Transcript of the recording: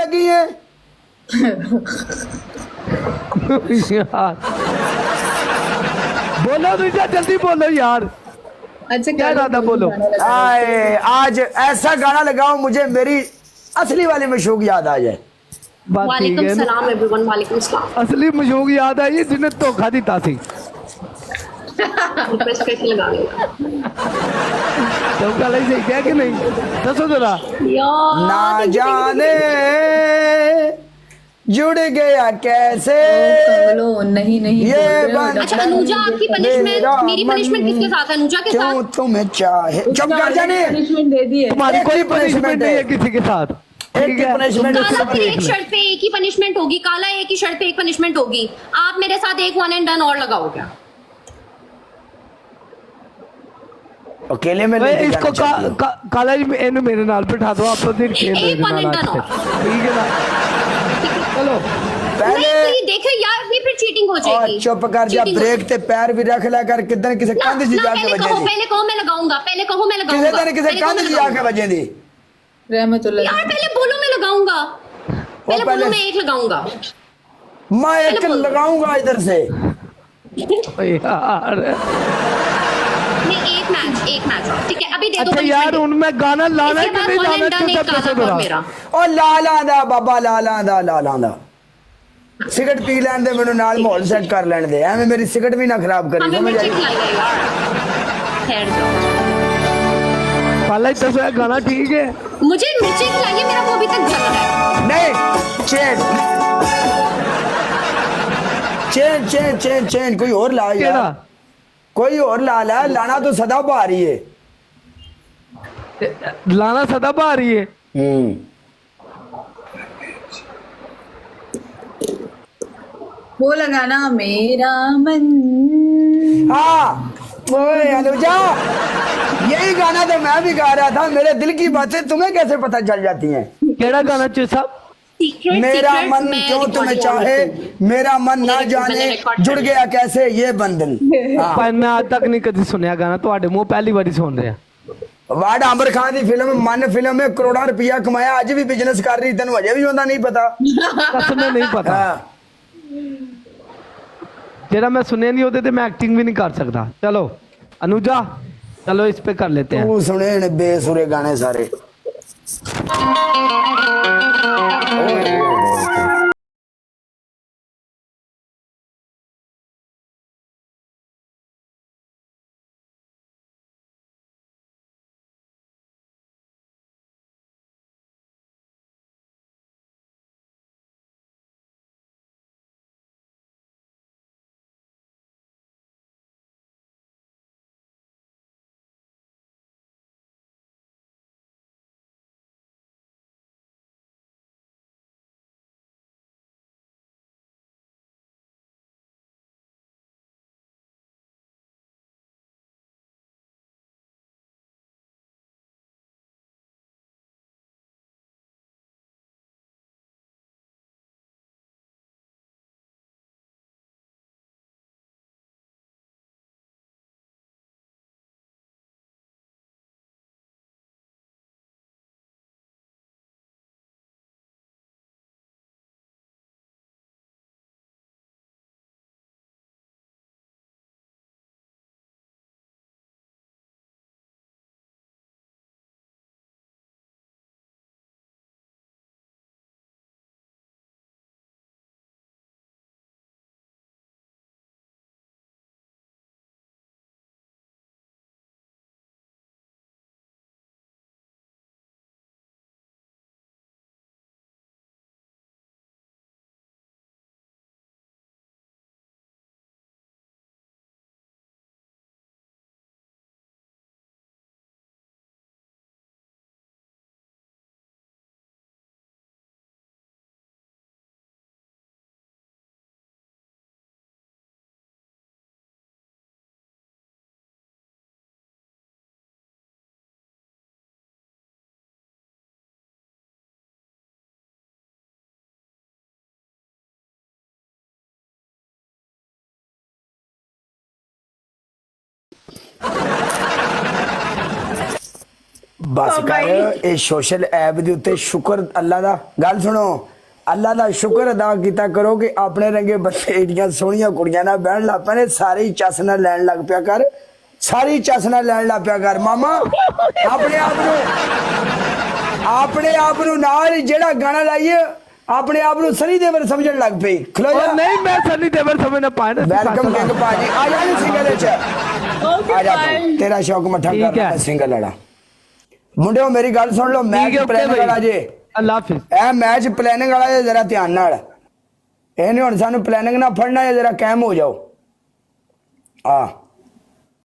लगी है यार बोलो तुझे, जल्दी बोलो यार। अच्छा क्या इरादा बोलो। आए आज ऐसा गाना लगाओ मुझे मेरी असली वाली मशूक याद आ जाए। बस ठीक वालेकुम है। सलाम एवरीवन, वालेकुम सलाम। असली मशहूर याद आई जिन्हें धोखा दिता थी। रिक्वेस्ट कैसे लगा लेगा धोखा लई सही क्या कि नहीं, दसो जरा। ना जाने जुड़ गया कैसे कमलो नहीं नहीं ये बोल रहे हो। बंधन अच्छा अनुजा, आपकी पनिशमेंट, मेरी पनिशमेंट किसके साथ है? अनुजा के क्यों साथ। तुम्हें चाहे चुप कर जाने। पनिशमेंट दे दी है। तुम्हारी एक कोई ही पनिशमेंट punishment नहीं है है। किसी के साथ। एक ठीक ही है, punishment तुमने है। काला सब फिर देख एक लिया। शर्ट पे एक ही पनिशमेंट होगी। काला एक ही शर्ट पे एक पनिशमेंट होगी। आप मेरे साथ एक वन एंड डन और लगाओ क्या? अकेले में भाई लेके इसको जाना चाहती हो। काला जी इन मेरे नाल बिठा दो, आप तो दिन खेल रहे एक थे वन नाल एंड आज डन से। और। ठीक है ना, चलो। पहले नहीं तो ये देखो यार, ये फिर चीटिंग हो जाएगी। चुप कर जा, Cheating हो ब्रेक ते पैर भी रख ला कर किधर किसे ना, कंध से ना, जाके पहले बजे कहो, दी पहले कहो मैं लगाऊंगा, पहले कहो मैं किसे लगाऊंगा, तेरे किसे पहले कहो कंध मैं से जाके लगाऊंगा। बजे दी रहमतुल्लाह। यार पहले बोलो मैं लगाऊंगा, पहले बोलो मैं एक लगाऊंगा। मैं एक पहले बोल। लगाऊंगा इधर से। यार नहीं एक मैच ठीक है, अभी दे दो अच्छा यार punishment। उनमें गाना लाना है इसके कि बाद नहीं वन लाना, एंड डन, एक चुपचाप काला दसो और जरा। मेरा। ओ लाला दा बाबा लाला दा सिगरेट पी लैन दे मेनू नाल माहौल सेट कर लैन दे, एवें मेरी सिगरेट भी ना खराब करी। हमें समझ मिर्ची आई खिलाई है यार, ठहर जाओ। काला ही दसो ये गाना ठीक है। मुझे मिर्ची खिलाइए, मेरा वो अभी तक जल रहा है। नहीं chain chain chain chain chain कोई और ला केड़ा यार, कोई और ला ला, लाना तो सदा पा रही है। लाना सदा पा रही है। वो लगाना मेरा मन। हाँ ओए अनुजा, यही गाना तो मैं भी गा रहा था। मेरे दिल की बातें तुम्हें कैसे पता चल जाती हैं? केड़ा गाना चे साहब? मेरा मन क्यों तुम्हें चाहे, मेरा मन ना जाने जुड़ गया कैसे ये बंधन। हाँ। पर मैं आज तक नहीं कभी सुनया गाना, ਤੁਹਾਡੇ ਮੂੰਹ ਪਹਿਲੀ ਵਾਰੀ ਸੁਣ ਰਿਹਾ। वाड आमिर खान की फिल्म मन फिल्म में करोड़ों रुपया कमाया, अज भी बिजनेस कर रही, तेन अजे भी ओंदा नहीं पता। कसम में नहीं पता। हाँ। जेड़ा मैं सुने नहीं होते तो मैं एक्टिंग भी नहीं कर सकता। चलो अनुजा, चलो इस पे कर लेते हैं। तू सुने ने बेसुरे गाने सारे। ਬਸ Oh ਕਰ my. ਇਹ ਸੋਸ਼ਲ ਐਪ ਦੇ ਉੱਤੇ ਸ਼ੁਕਰ ਅੱਲਾ ਦਾ ਗੱਲ ਸੁਣੋ ਅੱਲਾ ਦਾ ਸ਼ੁਕਰ ਅਦਾ ਕੀਤਾ ਕਰੋ ਕਿ ਆਪਣੇ ਰੰਗੇ ਬੱਚੇ ਏਡੀਆਂ ਸੋਹਣੀਆਂ ਕੁੜੀਆਂ ਨਾਲ ਬਹਿਣ ਲੱਗ ਪਏ ਨੇ ਸਾਰੇ ਹੀ ਚਸ ਨਾਲ ਲੈਣ ਲੱਗ ਪਿਆ ਕਰ ਸਾਰੀ ਚਸ ਨਾਲ ਲੈਣ ਲੱਗ ਪਿਆ ਕਰ ਮਾਮਾ ਆਪਣੇ ਆਪ ਨੂੰ ਨਾਲ ਹੀ ਜਿਹੜਾ ਗਾਣਾ ਲਾਈਏ ਆਪਣੇ ਆਪ ਨੂੰ ਸਨੀ ਦੇਵਲ ਸਮਝਣ ਲੱਗ ਪਈ ਖਲੋ और ਜਾ नहीं मैं सनी देवल समझ ना पाया ना ਵੈਲਕਮ ਕਿੰਗ ਭਾਜੀ ਆ ਜਾ ਨੀ ਸਿੰਗਲ ਵਿੱਚ Okay, ਆ ਜਾ bye. ਤੂੰ, ਤੇਰਾ ਸ਼ੌਕ ਮੱਠਾ ਠੀਕ ਕਰਨਾ ਹੈ। ਸਿੰਗਲ ਵਾਲਾ ਮੁੰਡਿਓ ਮੇਰੀ ਗੱਲ ਸੁਣ ਲਓ ਮੈਚ ठीक है ओके ਪਲਾਨਿੰਗ ਵਾਲਾ ਜੇ भाई अल्लाह हाफिज ਇਹ ਮੈਚ ਪਲੈਨਿੰਗ ਵਾਲਾ ਜੇ ਜ਼ਰਾ ਧਿਆਨ ਨਾਲ ਇਹ ਨਹੀਂ ਹੁਣ ਸਾਨੂੰ ਪਲੈਨਿੰਗ ਨਾਲ ਫੜਨਾ ਹੈ ਜ਼ਰਾ ਕਾਇਮ ਹੋ ਜਾਓ ਆ